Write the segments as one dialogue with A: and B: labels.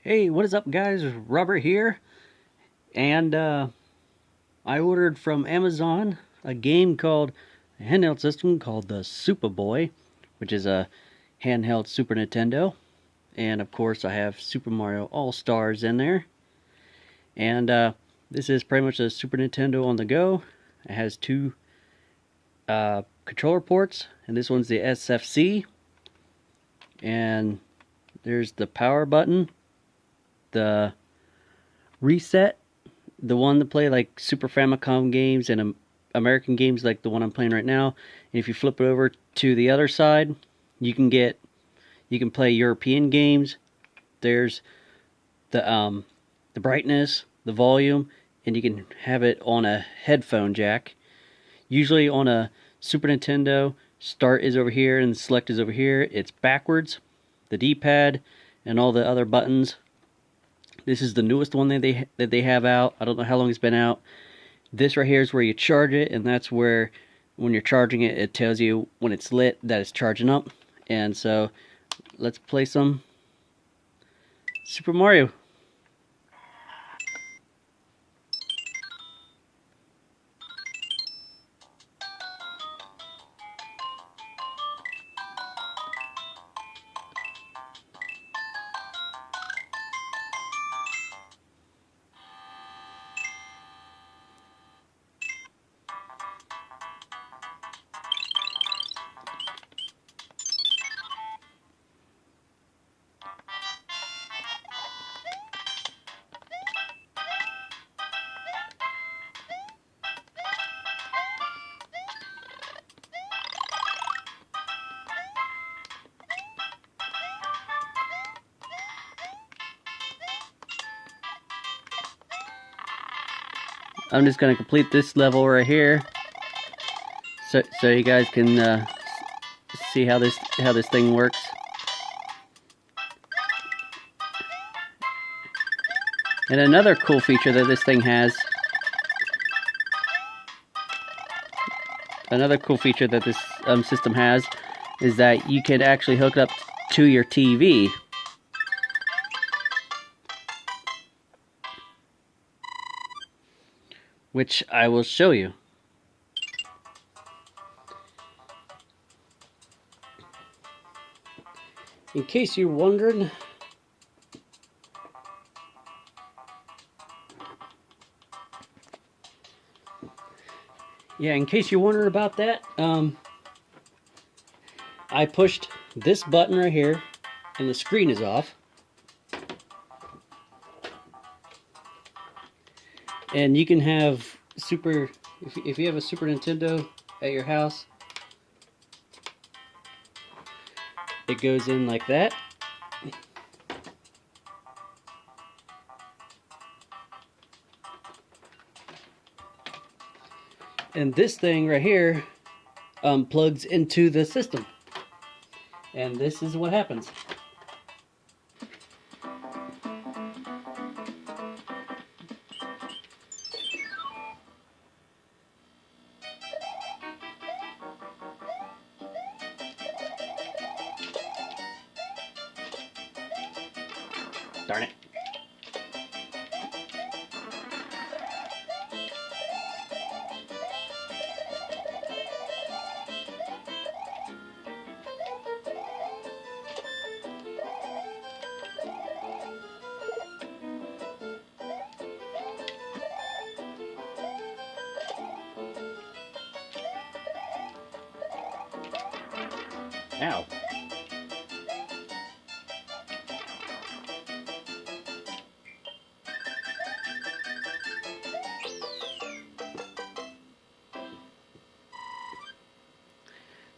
A: Hey, what is up, guys? Robert here, and I ordered from Amazon a game called a handheld system called the Supaboy, which is a handheld Super Nintendo, and of course I have Super Mario All Stars in there, and this is pretty much a Super Nintendo on the go. It has two controller ports, and this one's the SFC, and there's the power button, the reset, the one to play like Super Famicom games and American games like the one I'm playing right now. And if you flip it over to the other side, you can play European games. There's the brightness, the volume, and you can have it on a headphone jack. Usually on a Super Nintendo, start is over here and select is over here. It's backwards. The D-pad and all the other buttons. This is the newest one that they have out. I don't know how long it's been out. This right here is where you charge it, and that's where, when you're charging it, it tells you when it's lit that it's charging up. And so, let's play some Super Mario. I'm just going to complete this level right here, so you guys can see how this thing works. And another cool feature that this thing has, system has, is that you can actually hook it up to your TV. Which I will show you. In case you're wondering, about that, I pushed this button right here, and the screen is off. And you can have if you have a Super Nintendo at your house, it goes in like that. And this thing right here plugs into the system. And this is what happens. Darn it. Ow.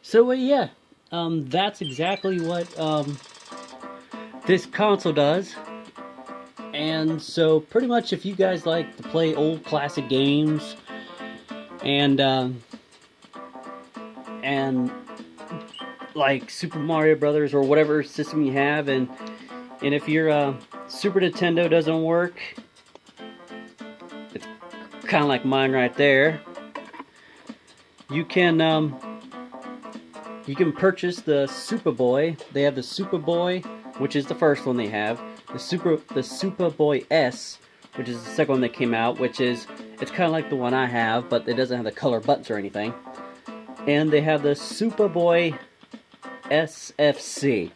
A: So yeah, that's exactly what this console does. And so pretty much, if you guys like to play old classic games and like Super Mario Brothers or whatever system you have, and if your Super Nintendo doesn't work, it's kind of like mine right there. You can purchase the Supaboy. They have the Supaboy which is the first one they have. The Supaboy S, which is the second one that came out, which is, it's kind of like the one I have, but it doesn't have the color buttons or anything. And they have the Supaboy SFC,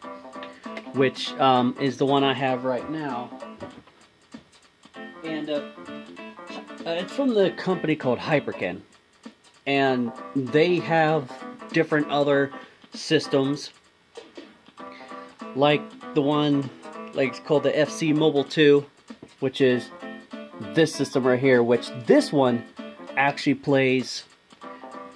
A: which is the one I have right now. And it's from the company called Hyperkin. And they have different other systems, like the one, like it's called the FC Mobile 2, which is this system right here, which this one actually plays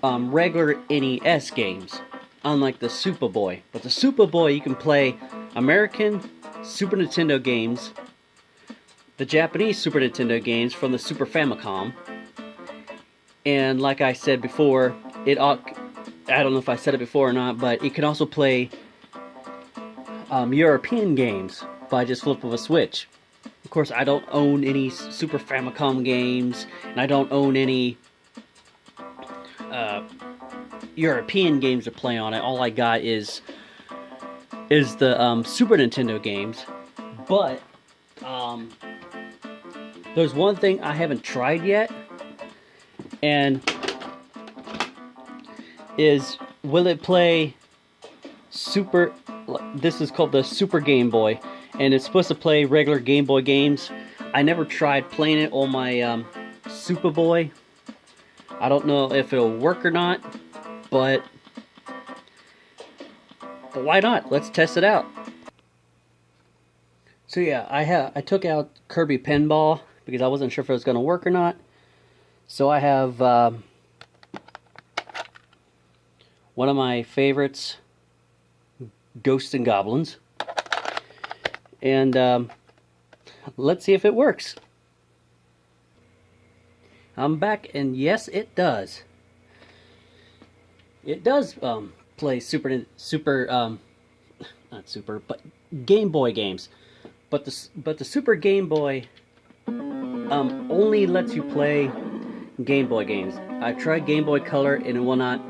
A: regular NES games, unlike the Supaboy. But the Supaboy, you can play American Super Nintendo games, the Japanese Super Nintendo games from the Super Famicom, and like I said before, I don't know if I said it before or not, but it can also play European games by just flip of a switch. Of course, I don't own any Super Famicom games, and I don't own any European games to play on it. All I got is the Super Nintendo games. But there's one thing I haven't tried yet, and is, will it play Super, this is called the Super Game Boy, and it's supposed to play regular Game Boy games. I never tried playing it on my Supaboy. I don't know if it'll work or not, but why not? Let's test it out. So yeah, I took out Kirby Pinball because I wasn't sure if it was going to work or not. So I have one of my favorites, Ghosts and Goblins, and let's see if it works. I'm back, and yes, it does. It does play Game Boy games, but the Super Game Boy only lets you play Game Boy games. I tried Game Boy Color, and it will not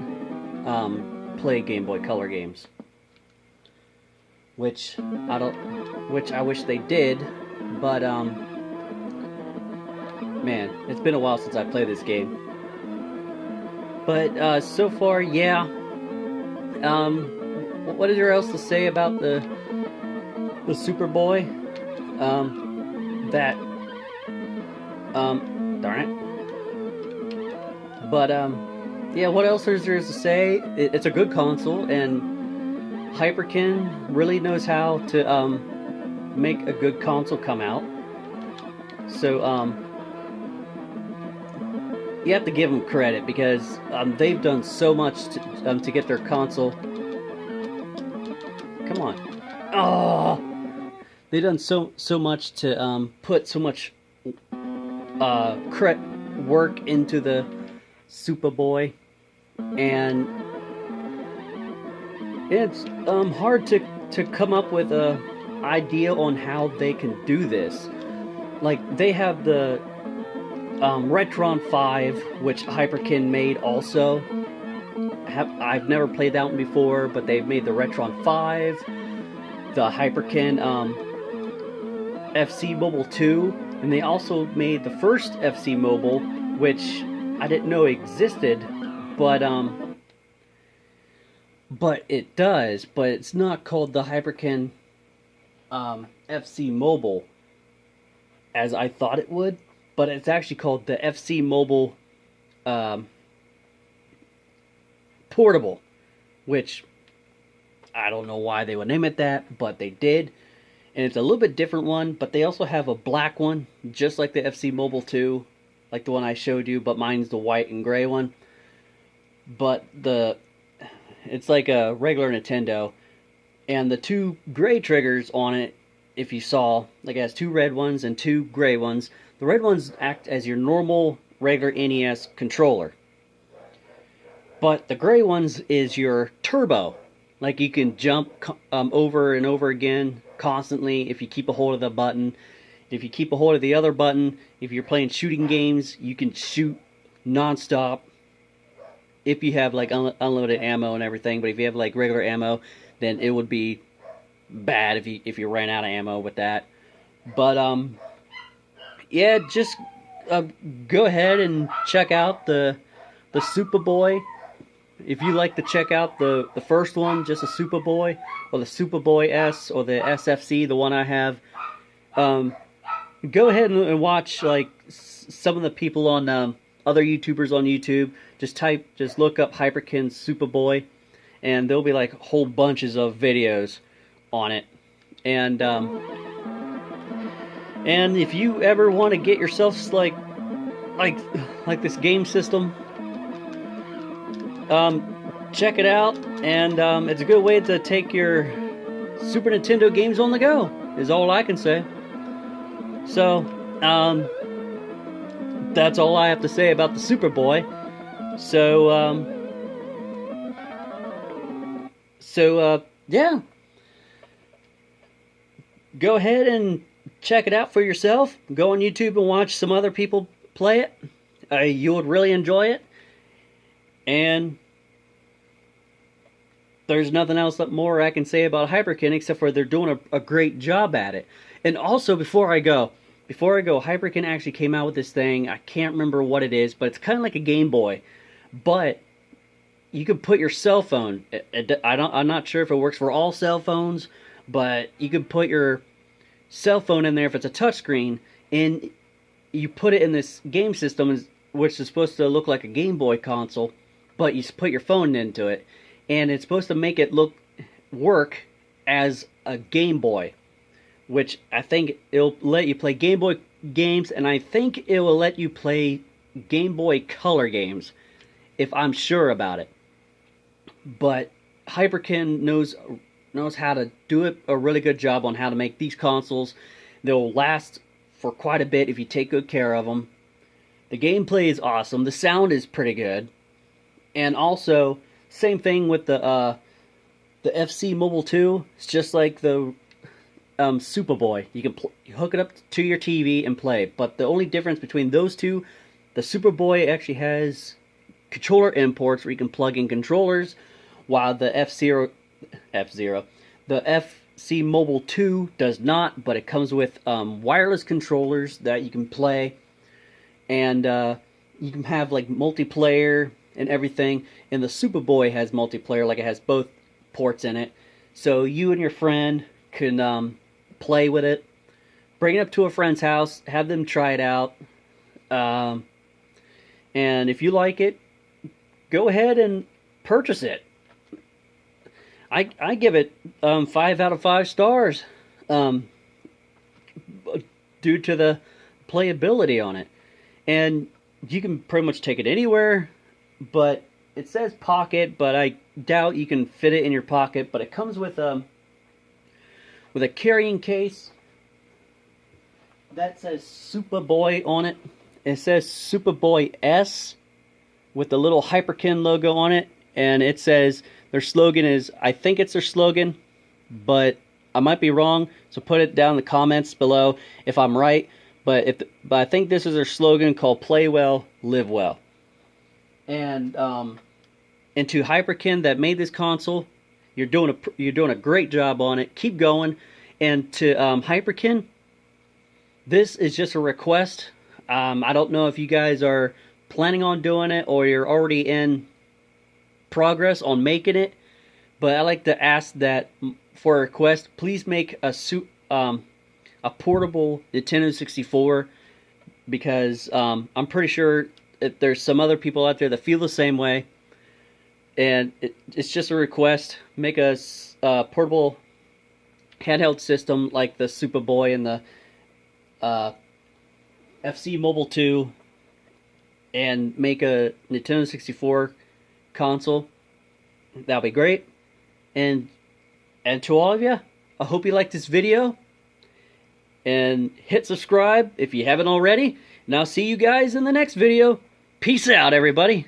A: play Game Boy Color games, which I wish they did, but man, it's been a while since I played this game. But so far, yeah. What is there else to say about the Supaboy? Darn it. But yeah, what else is there to say? It's a good console, and Hyperkin really knows how to make a good console come out. So you have to give them credit, because they've done so much to get their console. Come on. Oh! They've done so much to put so much work into the Supaboy, and it's hard to come up with a idea on how they can do this. Like, they have the Retron 5, which Hyperkin made also. I've never played that one before, but they've made the Retron 5, the Hyperkin FC Mobile 2, and they also made the first FC Mobile, which I didn't know existed, but it does, but it's not called the Hyperkin FC Mobile as I thought it would. But it's actually called the FC Mobile Portable, which I don't know why they would name it that, but they did. And it's a little bit different one, but they also have a black one, just like the FC Mobile 2, like the one I showed you, but mine's the white and gray one. But it's like a regular Nintendo, and the two gray triggers on it, if you saw, like, it has two red ones and two gray ones. The red ones act as your normal, regular NES controller. But the gray ones is your turbo. Like, you can jump over and over again constantly if you keep a hold of the button. If you keep a hold of the other button, if you're playing shooting games, you can shoot non-stop. If you have, like, unlimited ammo and everything. But if you have, like, regular ammo, then it would be bad if you ran out of ammo with that. But yeah, just go ahead and check out the Supaboy. If you like to check out the first one, just a Supaboy, or the Supaboy S, or the SFC, the one I have, go ahead and watch like some of the people on other YouTubers on YouTube. Just look up Hyperkin Supaboy, and there'll be like whole bunches of videos on it. And if you ever want to get yourself like this game system, check it out, and it's a good way to take your Super Nintendo games on the go, is all I can say. So, that's all I have to say about the Supaboy. So, yeah. Go ahead and check it out for yourself. Go on YouTube and watch some other people play it. You would really enjoy it. And there's nothing else more I can say about Hyperkin except for they're doing a great job at it. And also, before I go, Hyperkin actually came out with this thing. I can't remember what it is, but it's kind of like a Game Boy. But you could put your cell phone. I'm not sure if it works for all cell phones, but you could put your cell phone in there if it's a touchscreen, and you put it in this game system, which is supposed to look like a Game Boy console, but you put your phone into it, and it's supposed to make it work as a Game Boy, which I think it'll let you play Game Boy games, and I think it will let you play Game Boy Color games, if I'm sure about it. But Hyperkin knows how to do a really good job on how to make these consoles. They'll last for quite a bit if you take good care of them. The gameplay is awesome. The sound is pretty good. And also, same thing with the FC Mobile 2. It's just like the Supaboy. You can you hook it up to your TV and play. But the only difference between those two, the Supaboy actually has controller imports where you can plug in controllers, while the the FC Mobile 2 does not, but it comes with wireless controllers that you can play, and you can have like multiplayer and everything. And the Supaboy has multiplayer, like it has both ports in it, so you and your friend can play with it. Bring it up to a friend's house, have them try it out, and if you like it, go ahead and purchase it. I give it 5 out of 5 stars due to the playability on it. And you can pretty much take it anywhere, but it says pocket, but I doubt you can fit it in your pocket. But it comes with a carrying case that says Supaboy on it. It says Supaboy S with the little Hyperkin logo on it, and it says their slogan is, I think it's their slogan, but I might be wrong, so put it down in the comments below if I'm right. But I think this is their slogan, called Play Well, Live Well. And to Hyperkin that made this console, you're doing a great job on it. Keep going. And to Hyperkin, this is just a request. I don't know if you guys are planning on doing it or you're already in progress on making it, but I like to ask that for a request, please make a portable Nintendo 64, because I'm pretty sure that there's some other people out there that feel the same way, and it's just a request. Make a portable handheld system like the Supaboy and the FC Mobile 2, and make a Nintendo 64 console. That'll be great. And to all of you, I hope you liked this video, and hit subscribe if you haven't already, and I'll see you guys in the next video. Peace out, everybody.